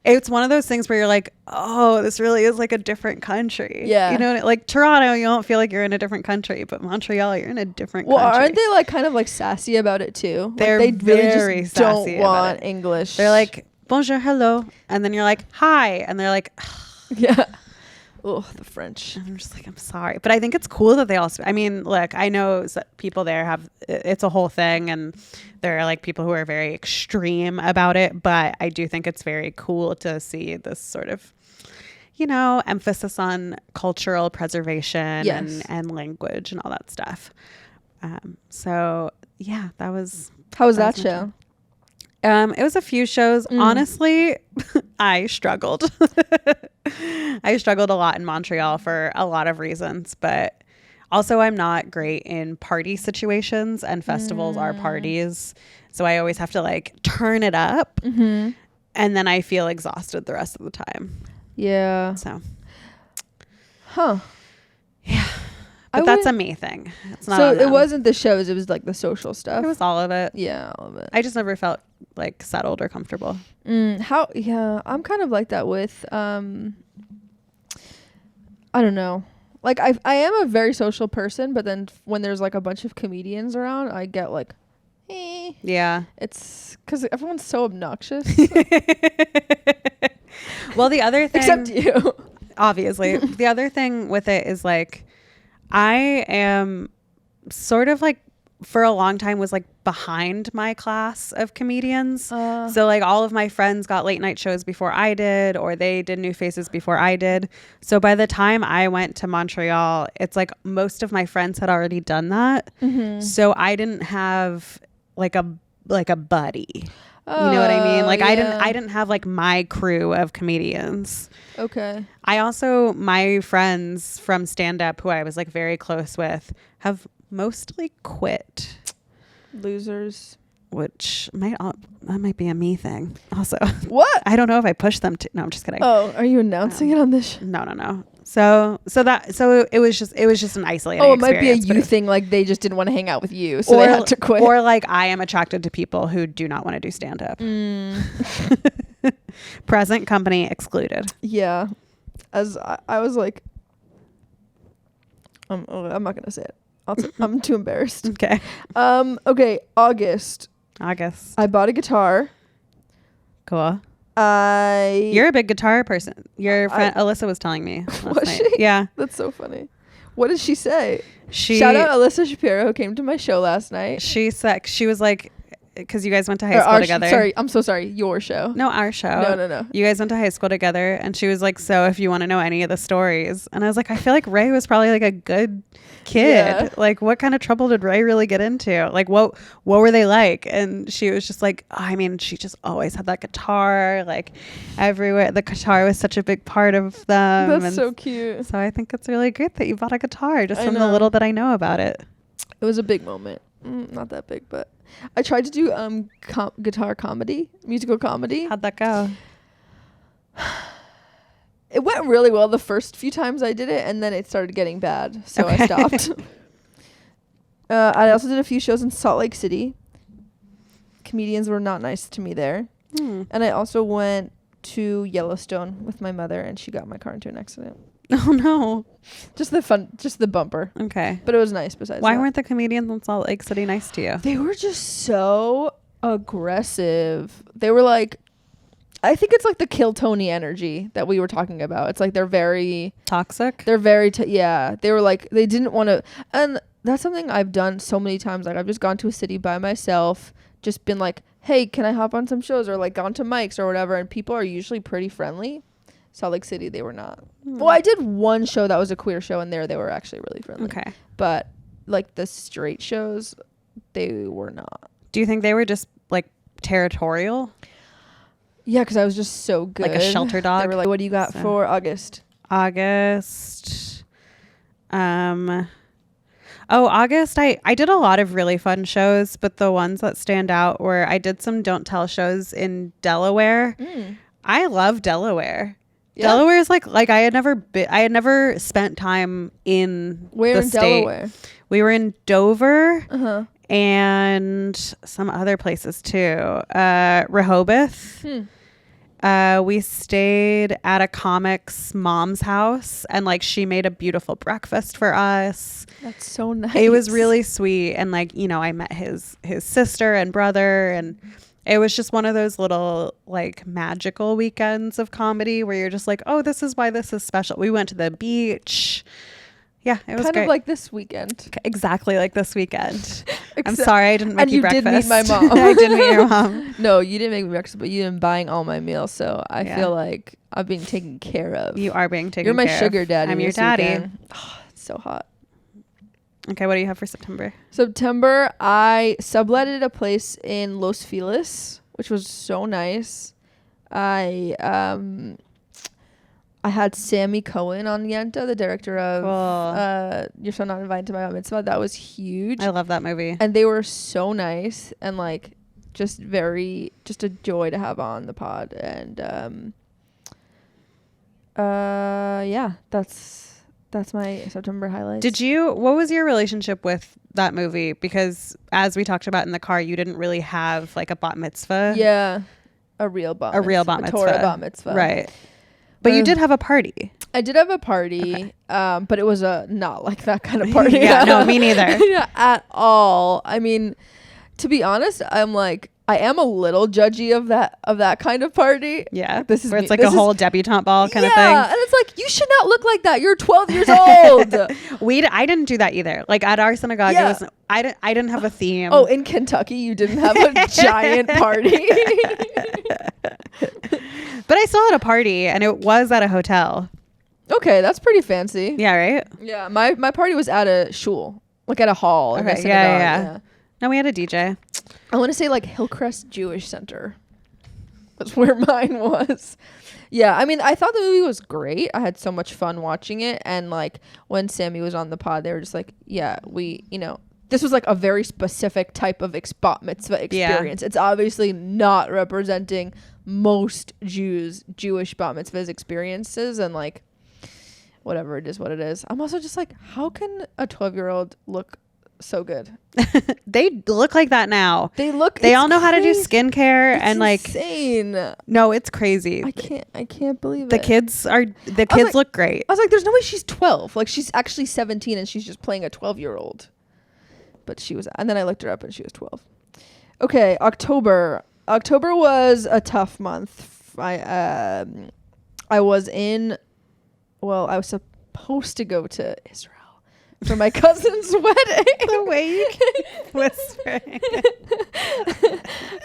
It's one of those things where you're like, oh, this really is like a different country. Yeah. You know, like Toronto, you don't feel like you're in a different country, but Montreal, you're in a different country. Well, aren't they kind of sassy about it too? They're they very really just sassy don't want about it. English. They're like, bonjour, hello. And then you're like, hi. And they're like, yeah. Oh, the French. And I'm just like, I'm sorry. But I think it's cool that they also, I mean, look, I know people there it's a whole thing, and there are like people who are very extreme about it. But I do think it's very cool to see this sort of, emphasis on cultural preservation and language and all that stuff. So yeah, that was. How was that show? It was a few shows. Honestly, I struggled. I struggled a lot in Montreal for a lot of reasons, but also I'm not great in party situations, and festivals are parties. So I always have to turn it up, and then I feel exhausted the rest of the time. Yeah. So. Huh. Yeah. But that's a me thing. It's not. So it wasn't the shows. It was the social stuff. It was all of it. Yeah, all of it. I just never felt settled or comfortable. Yeah, I'm kind of like that with I don't know. I am a very social person, but then when there's a bunch of comedians around, I get yeah. It's because everyone's so obnoxious. Well, the other thing, except you. obviously. The other thing with it is like, I am sort of like, for a long time was like behind my class of comedians. So like all of my friends got late night shows before I did, or they did New Faces before I did. So by the time I went to Montreal, it's like most of my friends had already done that. So I didn't have like a buddy. You know what I mean? Like I didn't have like my crew of comedians. Okay. I also, my friends from stand up who I was like very close with have mostly quit. Losers. Which that might be a me thing also. What? I don't know if I pushed them to. No, I'm just kidding. Oh, are you announcing it on this show? No. So it was just an isolating Oh, it might be a experience, you thing, like they just didn't want to hang out with you, so they had to quit. Or like I am attracted to people who do not want to do stand up. Present company excluded. Yeah. As I was like, I'm not gonna say it. I'm too embarrassed. Okay. Okay. August. I bought a guitar. Cool. You're a big guitar person. Your friend Alyssa was telling me last was night. she? Yeah. That's so funny. What did she say? Shout out Alyssa Shapiro, who came to my show last night. She was like, because you guys went to high school together. Sorry, I'm so sorry. Your show. No, our show. No. You guys went to high school together, and she was like, so if you want to know any of the stories. And I was like, I feel like Ray was probably like a good kid. Yeah. Like, what kind of trouble did Ray really get into? Like, what were they like? And she was just like, oh, I mean, she just always had that guitar, like everywhere. The guitar was such a big part of them. That's so cute. So I think it's really great that you bought a guitar, just from the little that I know about it. It was a big moment. Not that big, but I tried to do guitar comedy, musical comedy. How'd that go? It went really well the first few times I did it, and then it started getting bad, so I stopped. I also did a few shows in Salt Lake City. Comedians were not nice to me there. And I also went to Yellowstone with my mother, and she got my car into an accident. Oh no. Just the bumper. Okay. But it was nice besides Why that. weren't the comedians in Salt Lake City nice to you? They were just so aggressive. They were like, I think it's like the Kill Tony energy that we were talking about. It's like they're very toxic. They're very yeah. They were like, they didn't want to, and that's something I've done so many times. Like I've just gone to a city by myself, just been like, hey, can I hop on some shows, or like gone to mics or whatever, and people are usually pretty friendly. Salt Lake City, they were not. Well, I did one show that was a queer show, and they were actually really friendly. Okay. But like the straight shows, they were not. Do you think they were just like territorial? Yeah, because I was just so good. Like a shelter dog? They were like, what do you got for August? August, I did a lot of really fun shows, but the ones that stand out were I did some Don't Tell shows in Delaware. I love Delaware. Yeah. Delaware is like I had never spent time in Where the in state. Delaware? We were in Dover and some other places too. Rehoboth. We stayed at a comic's mom's house, and like she made a beautiful breakfast for us. That's so nice. It was really sweet, and like, you know, I met his sister and brother, and it was just one of those little like magical weekends of comedy where you're just like, oh, this is why this is special. We went to the beach. Yeah, it was kind great. of like this weekend. Exactly like this weekend. I'm sorry I didn't make you breakfast. And you did meet my mom. I did meet your mom. No, you didn't make me breakfast, but you didn't buying all my meals. So I feel like I'm being taken care of. You are being taken care of. You're my sugar daddy. I'm your daddy. Oh, it's so hot. Okay, what do you have for September? September, I subletted a place in Los Feliz, which was so nice. I had Sammy Cohen on Yenta, the director of You're So Not Invited to My Mitzvah. That was huge. I love that movie. And they were so nice and like just a joy to have on the pod. And yeah, that's my September highlights. What was your relationship with that movie? Because as we talked about in the car, you didn't really have like a bat mitzvah. Yeah. A real bat mitzvah. Torah bat mitzvah. Right. But you did have a party. I did have a party, but it was not like that kind of party. Yeah, no, me neither. At all. I mean, to be honest, I'm like, I am a little judgy of that kind of party. Yeah. This is where it's me. like a whole debutante ball kind of thing. Yeah, and it's like, you should not look like that. You're 12 years old. I didn't do that either. Like at our synagogue, Yeah. it was I didn't have a theme. Oh, in Kentucky, you didn't have a giant party. But I still had a party, and it was at a hotel. Okay, that's pretty fancy. Yeah, right? Yeah, my party was at a shul, like at a hall. in a Okay, synagogue, yeah. No, we had a DJ. I want to say like Hillcrest Jewish Center. That's where mine was. Yeah, I mean, I thought the movie was great. I had so much fun watching it. And like when Sammy was on the pod, they were just like, yeah, this was like a very specific type of bat mitzvah experience. Yeah. It's obviously not representing most Jewish bat mitzvahs experiences, and like whatever, it is what it is. I'm also just like, how can a 12-year-old look so good? They look like that now. They all know how to do skincare. It's and like insane. No, it's crazy. I can't believe the it. Kids look great. I was like, there's no way she's 12. Like, she's actually 17 and she's just playing a 12-year-old. But she was, and then I looked her up and she was 12. Okay, October was a tough month. I was supposed to go to Israel for my cousin's wedding. The way you keep whispering.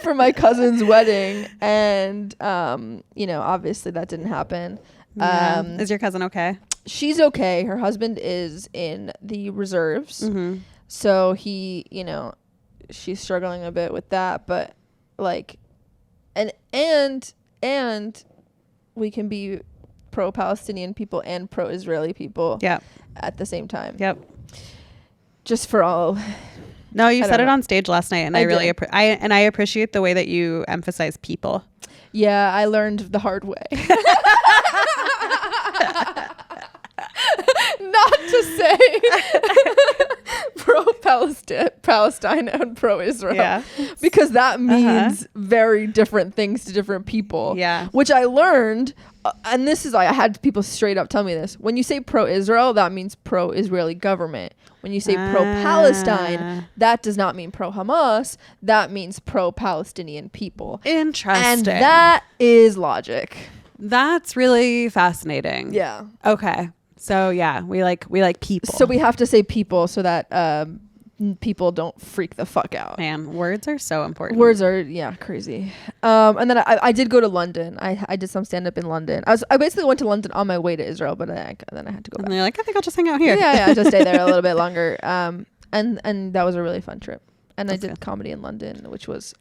For my cousin's wedding, and obviously that didn't happen. Yeah. Is your cousin okay? She's okay. Her husband is in the reserves. Mm-hmm. So he, she's struggling a bit with that, but like, and we can be pro-Palestinian people and pro-Israeli people at the same time. Yep. Just for all. No, you said it on stage last night, and I really I appreciate the way that you emphasize people. Yeah, I learned the hard way. Not to say pro-Palestine and pro-Israel, because that means very different things to different people. Yeah, which I learned, and this is I had people straight up tell me this. When you say pro-Israel, that means pro-Israeli government. When you say pro-Palestine, that does not mean pro-Hamas. That means pro-Palestinian people. Interesting. And that is logic. That's really fascinating. Yeah. Okay. So yeah, we like people. So we have to say people so that people don't freak the fuck out. Man, words are so important. Words are crazy. And then I did go to London. I did some stand up in London. I basically went to London on my way to Israel, but then I had to go back. And you're like, I think I'll just hang out here. Yeah, just stay there a little bit longer. And that was a really fun trip. And I did comedy in London, which was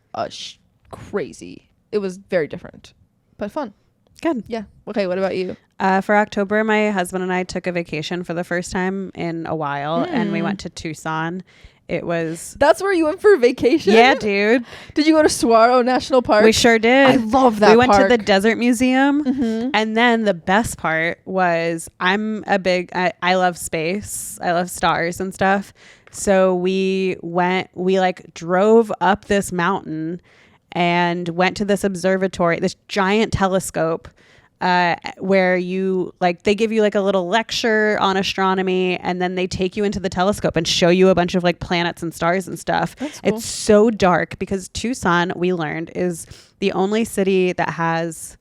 crazy. It was very different, but fun. Good. Yeah. Okay. What about you? For October, my husband and I took a vacation for the first time in a while, and we went to Tucson. That's where you went for vacation? Yeah, dude. Did you go to Saguaro National Park? We sure did. I love that. We went to the Desert Museum, and then the best part was I love space. I love stars and stuff. So we drove up this mountain and went to this observatory, this giant telescope, where they give you like a little lecture on astronomy, and then they take you into the telescope and show you a bunch of like planets and stars and stuff. That's cool. It's so dark because Tucson, we learned, is the only city that has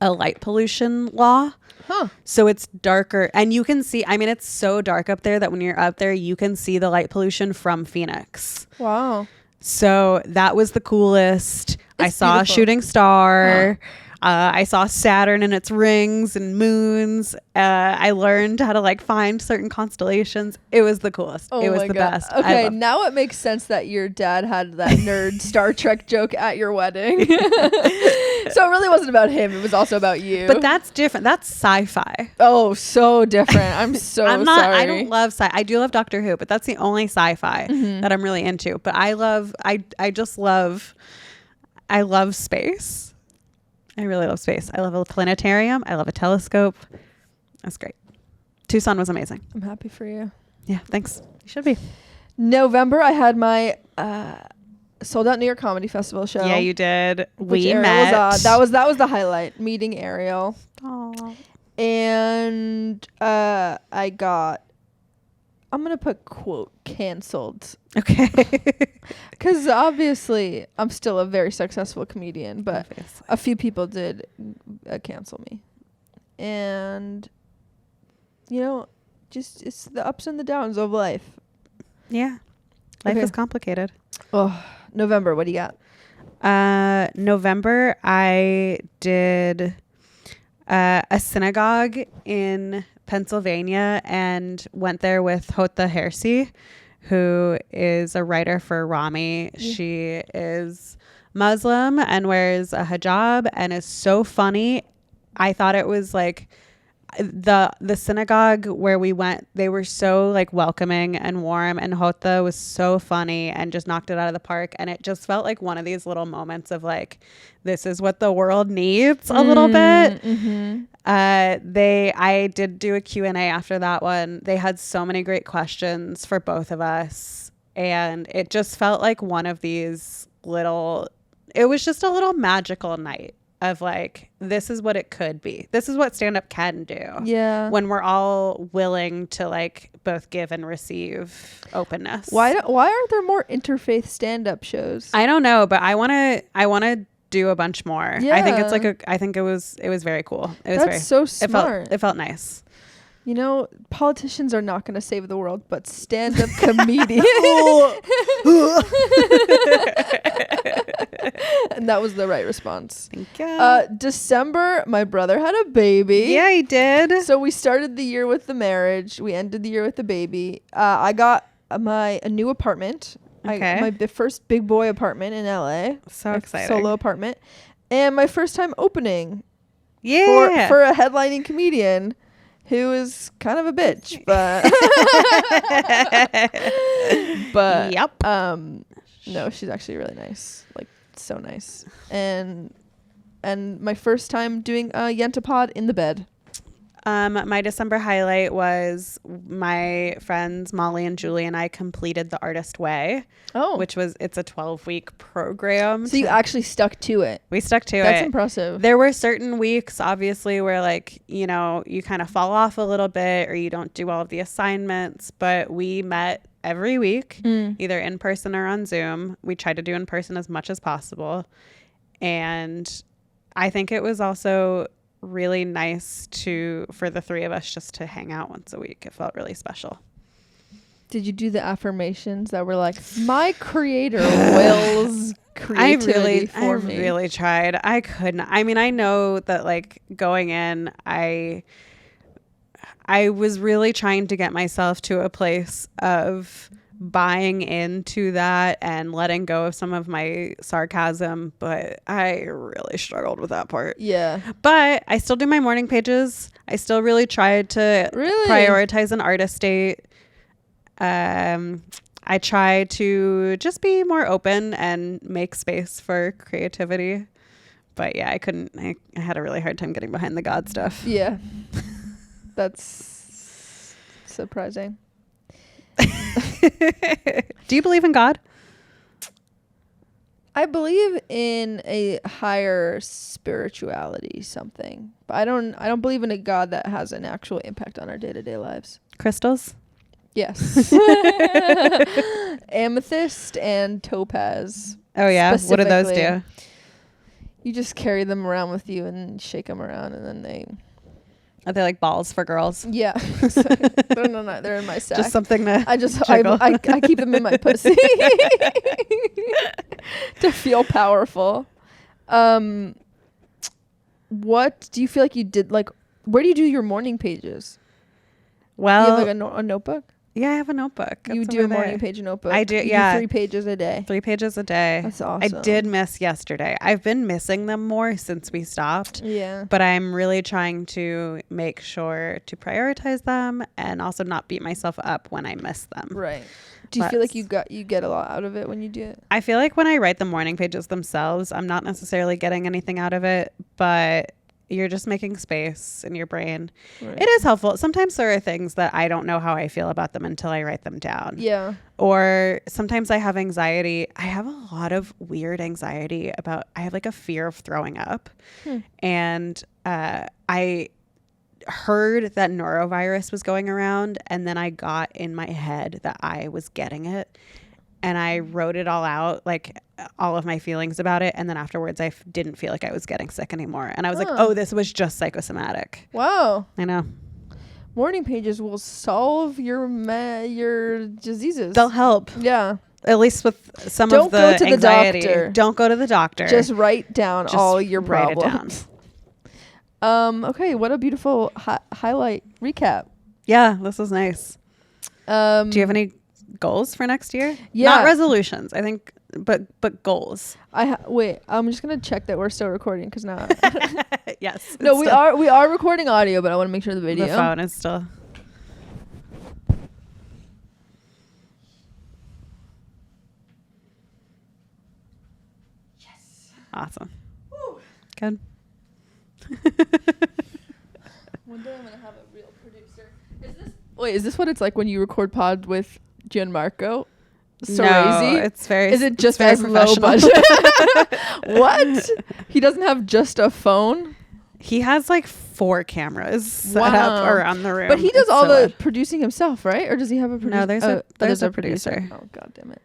a light pollution law. Huh. So it's darker, and you can see, it's so dark up there that when you're up there, you can see the light pollution from Phoenix. Wow. So that was the coolest. I saw beautiful. A shooting star. Huh. I saw Saturn and its rings and moons. I learned how to find certain constellations. It was the coolest. It was the best. Okay, now it makes sense that your dad had that nerd Star Trek joke at your wedding. So it really wasn't about him. It was also about you. But that's different. That's sci-fi. Oh, so different. I'm so sorry. I don't love sci. I do love Doctor Who, but that's the only sci-fi that I'm really into. But I love space. I really love space. I love a planetarium. I love a telescope. That's great. Tucson was amazing. I'm happy for you. Yeah, thanks. You should be. November, I had my sold out New York Comedy Festival show. Yeah, you did. We Ariel met. That was the highlight. Meeting Ariel. Aww. And I I'm gonna put quote canceled. Okay. Because obviously I'm still a very successful comedian, but Obviously. a few people did cancel me. And, you know, just it's the ups and the downs of life. Yeah. Life Okay. is complicated. Oh, November, what do you got? November, I did a synagogue in Pennsylvania and went there with Hota Hersi, who is a writer for Rami. Yeah. She is Muslim and wears a hijab and is so funny. I thought it was like the synagogue where we went, they were so like welcoming and warm, and Hota was so funny and just knocked it out of the park. And it just felt like one of these little moments of like, this is what the world needs a little bit. Mm-hmm. I did do a Q&A after that one. They had so many great questions for both of us, and it just felt like one of these it was just a little magical night of like, this is what it could be. This is what stand-up can do. Yeah. When we're all willing to like both give and receive openness. Why aren't there more interfaith stand-up shows? I don't know, but I want to do a bunch more. Yeah. I think it's like I think it was very cool. It was That's so smart. It felt nice. You know, politicians are not going to save the world, but stand-up comedians. And that was the right response. Thank you. December, my brother had a baby. Yeah, he did. So we started the year with the marriage. We ended the year with the baby. I got a new apartment. Okay. My first big boy apartment in LA. So A exciting. Solo apartment. And my first time oking Yeah. for a headlining comedian who is kind of a bitch, but but Yep. no, she's actually really nice. Like, so nice. And my first time doing a yenta pod in the bed. My December highlight was my friends Molly and Julie and I completed The Artist Way, Oh. it's a 12-week program. So you actually stuck to it. We stuck to it. That's impressive. There were certain weeks, obviously, where like, you know, you kind of fall off a little bit or you don't do all of the assignments, but we met every week, either in person or on Zoom. We tried to do in person as much as possible. And I think it was also really nice for the three of us just to hang out once a week. It felt really special. Did you do the affirmations that were like, my creator wills creativity for me? I really tried. I couldn't. I mean, I know that like going in, I was really trying to get myself to a place of buying into that and letting go of some of my sarcasm, but I really struggled with that part. Yeah. But I still do my morning pages. I still really tried to prioritize an artist date. I try to just be more open and make space for creativity. But yeah, I couldn't. I had a really hard time getting behind the God stuff. Yeah. That's surprising. Do you believe in God? I believe in a higher spirituality, something, but I don't believe in a God that has an actual impact on our day-to-day lives. Crystals? Yes. Amethyst and topaz. Oh yeah. What do those do? You just carry them around with you and shake them around, and then Are they like balls for girls? yeah. They're in my sack. Just something to I keep them in my pussy to feel powerful. What do you feel like you did? Like, where do you do your morning pages? Well, you have like a notebook? Yeah, I have a notebook. You It's do a over morning there. page notebook. I do, You yeah. 3 pages a day. 3 pages a day. That's awesome. I did miss yesterday. I've been missing them more since we stopped. Yeah. But I'm really trying to make sure to prioritize them and also not beat myself up when I miss them. Right. Do you feel like you get a lot out of it when you do it? I feel like when I write the morning pages themselves, I'm not necessarily getting anything out of it, but you're just making space in your brain. Right. It is helpful. Sometimes there are things that I don't know how I feel about them until I write them down. Yeah. Or sometimes I have anxiety. I have a lot of weird anxiety I have like a fear of throwing up. And I heard that norovirus was going around, and then I got in my head that I was getting it, and I wrote it all out, like all of my feelings about it, and then afterwards I didn't feel like I was getting sick anymore, and I was like, oh, this was just psychosomatic. Wow. I know. Morning pages will solve your diseases. They'll help. Yeah. At least with some Don't of the go to the anxiety. doctor. Don't go to the doctor. Just write down all your write it problems. Okay, what a beautiful highlight recap. Yeah, this was nice. Do you have any goals for next year? Yeah. Not resolutions, I think, but goals. Wait, I'm just gonna check that we're still recording because now. Yes. No, we are recording audio, but I want to make sure the video. The phone is still. Yes. Awesome. Woo. Good. One day I'm gonna have a real producer. Is this what it's like when you record pod with Gianmarco? No, it's very. Is it just very as low professional? budget? What? He doesn't have just a phone. He has like 4 cameras set up around the room. But he does all the producing himself, right? Or does he have a producer? No, there's a producer. Oh, god damn it.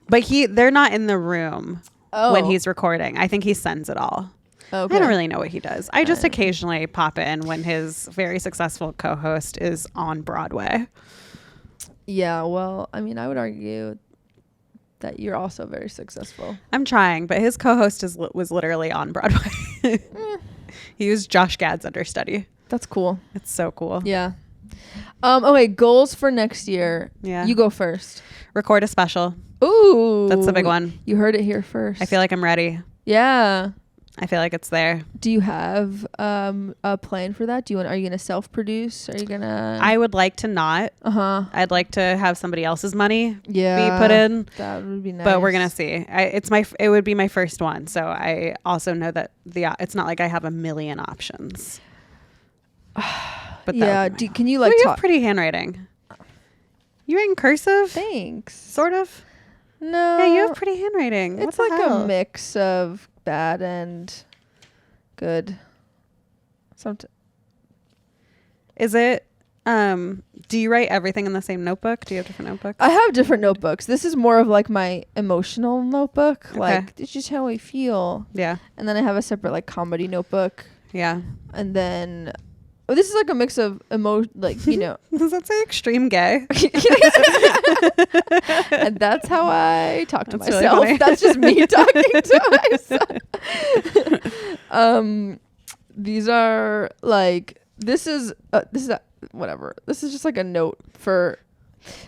But they're not in the room when he's recording. I think he sends it all. Okay. I don't really know what he does. I just occasionally pop in when his very successful co-host is on Broadway. Yeah, well, I mean, I would argue that you're also very successful. I'm trying, but his co-host was literally on Broadway. He was Josh Gad's understudy. That's cool. It's so cool. Yeah. Okay, goals for next year. Yeah. You go first. Record a special. Ooh. That's a big one. You heard it here first. I feel like I'm ready. Yeah. I feel like it's there. Do you have a plan for that? Are you gonna self-produce? Are you gonna? I would like to not. I'd like to have somebody else's money be put in. That would be nice. But we're gonna see. It would be my first one, so I also know that it's not like I have a million options. But yeah, can you like? You have pretty handwriting. You write in cursive? Thanks. Sort of. No. Yeah, you have pretty handwriting. It's like a mix of bad and good. Is it? Do you write everything in the same notebook? Do you have different notebooks? I have different notebooks. This is more of like my emotional notebook. Okay. Like, this is how I feel. Yeah. And then I have a separate like comedy notebook. Yeah. And then this is like a mix of like, you know. Does that say extreme gay? And that's how I talk to That's myself. really That's just me talking to myself. These are like this is whatever. This is just like a note for.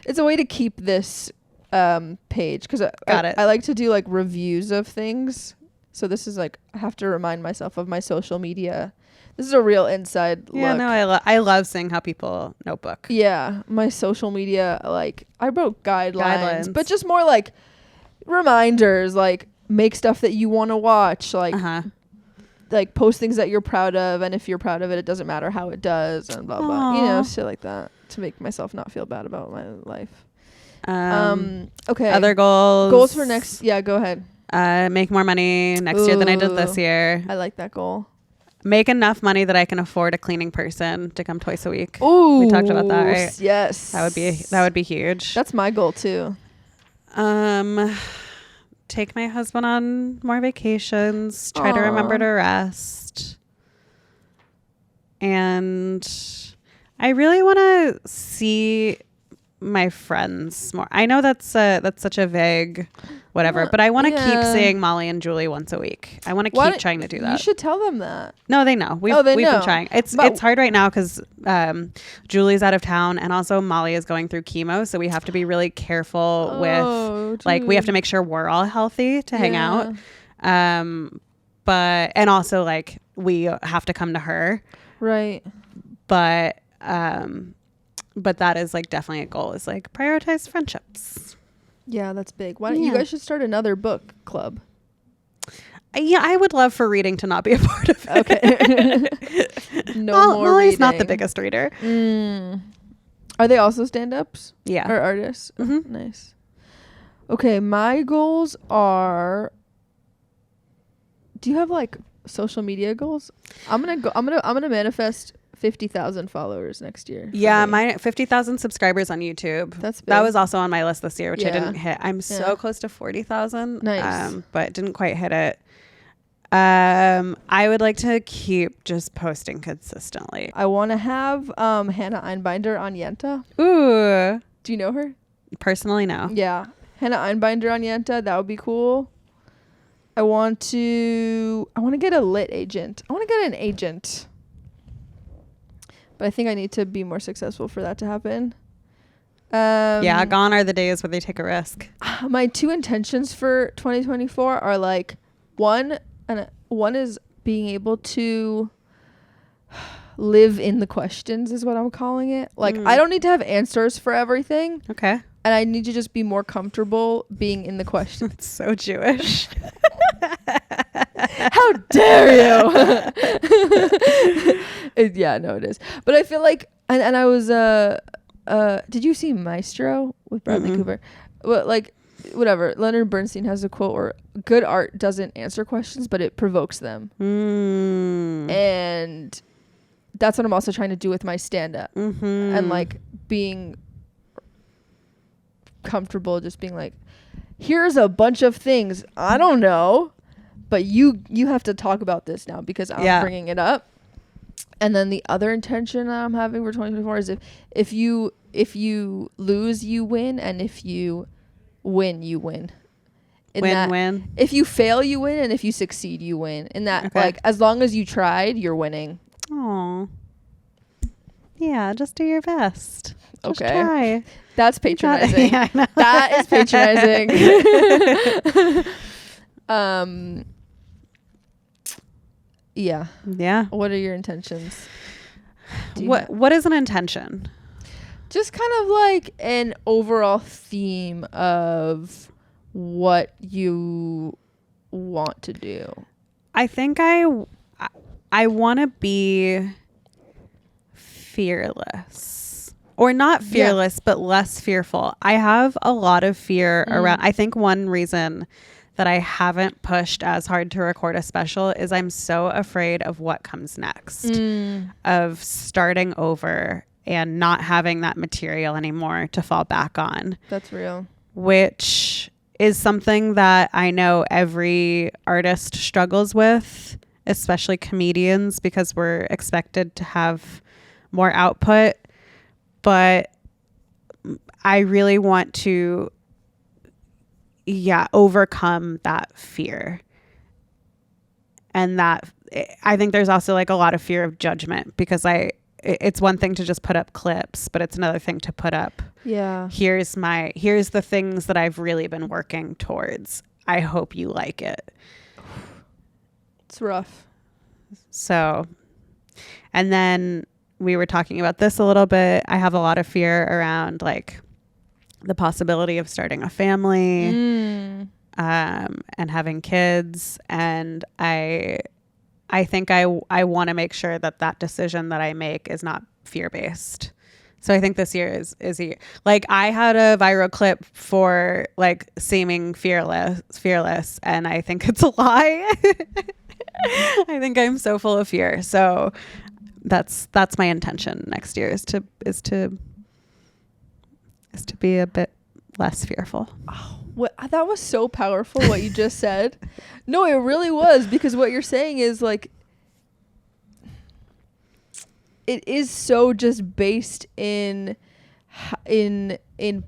It's a way to keep this page because I like to do like reviews of things. So this is like I have to remind myself of my social media. This is a real inside Yeah, look. no, I love seeing how people notebook. Yeah, my social media, like I wrote guidelines, but just more like reminders, like make stuff that you want to watch, like like post things that you're proud of, and if you're proud of it, it doesn't matter how it does, and blah blah, you know, shit like that to make myself not feel bad about my life. Okay. Other goals. Goals for next. Yeah, go ahead. Make more money next year than I did this year. I like that goal. Make enough money that I can afford a cleaning person to come twice a week. Ooh, we talked about that, right? Yes, that would be huge. That's my goal too. Take my husband on more vacations. Try to remember to rest. And I really want to see my friends more. I know that's such a vague whatever, but I want to keep seeing Molly and Julie once a week. I want to keep trying to do that. You should tell them that. No, they know. We've been trying. It's hard right now because Julie's out of town, and also Molly is going through chemo, so we have to be really careful with like we have to make sure we're all healthy to hang out. But and also like we have to come to her. Right. But that is like definitely a goal, is like prioritize friendships. Yeah, that's big. Why don't you guys should start another book club? Yeah, I would love for reading to not be a part of it. Okay. More Molly's reading. not the biggest reader. Are they also stand-ups? Yeah. Or artists? Mm-hmm. Nice. Okay, my goals are. Do you have like social media goals? I'm gonna manifest 50,000 followers next year. Yeah, my 50,000 subscribers on YouTube. That's big. That was also on my list this year, which I Yeah. didn't hit. I'm so close to 40,000. Nice. But didn't quite hit it. I would like to keep just posting consistently. I want to have Hannah Einbinder on Yenta. Ooh. Do you know her? Personally, no. Yeah. Hannah Einbinder on Yenta. That would be cool. I want to get a lit agent. I want to get an agent. But I think I need to be more successful for that to happen. Yeah, gone are the days where they take a risk. My 2 intentions for 2024 are like one is being able to live in the questions is what I'm calling it. Like I don't need to have answers for everything. Okay. And I need to just be more comfortable being in the questions. It's so Jewish. How dare you? Yeah, no, it is. But I feel like, and I was, did you see Maestro with Bradley Cooper? Well, like, whatever. Leonard Bernstein has a quote where good art doesn't answer questions, but it provokes them. And that's what I'm also trying to do with my stand-up. And like being comfortable just being like, here's a bunch of things I don't know, but you have to talk about this now because I'm bringing it up. And then the other intention that I'm having for 2024 is if you lose, you win, and if you win, you win. Win. If you fail, you win, and if you succeed, you win. And that like as long as you tried, you're winning. Oh. Yeah, just do your best. Just try. That's patronizing. Yeah, I know. That is patronizing. Yeah. Yeah. What are your intentions? What is an intention? Just kind of like an overall theme of what you want to do. I think I want to be fearless, or not fearless, but less fearful. I have a lot of fear around. I think one reason that I haven't pushed as hard to record a special is I'm so afraid of what comes next, of starting over and not having that material anymore to fall back on. That's real. Which is something that I know every artist struggles with, especially comedians, because we're expected to have more output. But I really want to overcome that fear. And that I think there's also like a lot of fear of judgment, because it's one thing to just put up clips, but it's another thing to put up. Yeah. Here's the things that I've really been working towards. I hope you like it. It's rough. So, and then we were talking about this a little bit. I have a lot of fear around like the possibility of starting a family, and having kids. And I think I want to make sure that decision that I make is not fear-based. So I think this year is a year. Like I had a viral clip for like seeming fearless, and I think it's a lie. I think I'm so full of fear. So that's my intention next year is to be a bit less fearful. Oh, that was so powerful what you just said. No, it really was, because what you're saying is like it is so just based in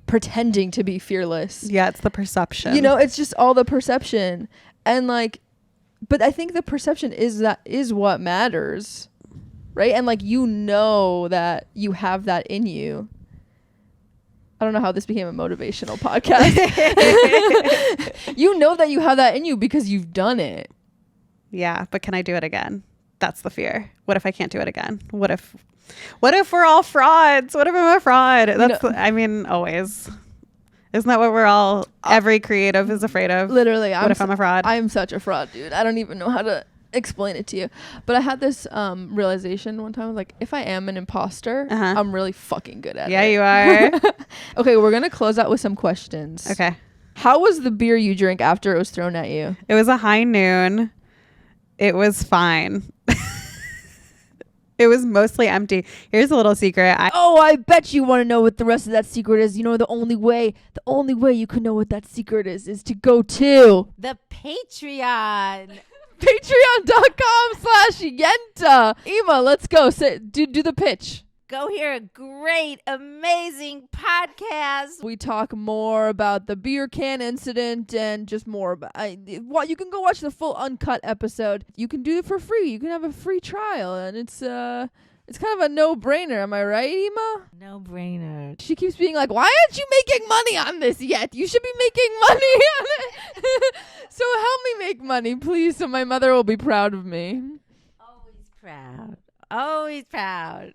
pretending to be fearless. Yeah, it's the perception. You know, it's just all the perception. And like, but I think the perception is what matters, right? And like, you know that you have that in you. I don't know how this became a motivational podcast. You know that you have that in you because you've done it. Yeah, but can I do it again? That's the fear. What if I can't do it again? What if we're all frauds? What if I'm a fraud? That's I mean, always. Isn't that what we're all, every creative is afraid of? Literally. What if I'm a fraud? I'm such a fraud, dude. I don't even know how to explain it to you. But I had this realization one time, like, if I am an imposter, I'm really fucking good at it. Yeah, you are. Okay, we're going to close out with some questions. Okay. How was the beer you drank after it was thrown at you? It was a high noon. It was fine. It was mostly empty. Here's a little secret. I bet you want to know what the rest of that secret is. You know, the only way you can know what that secret is to go to The Patreon. patreon.com/yenta. Ema, let's go. Do the pitch. Go hear a great, amazing podcast. We talk more about the beer can incident and just more about you can go watch the full uncut episode. You can do it for free. You can have a free trial, and it's kind of a no-brainer. Am I right, Ema? No brainer. She keeps being like, why aren't you making money on this yet? You should be making money on it. So help me make money, please, so my mother will be proud of me. Always proud. Always proud.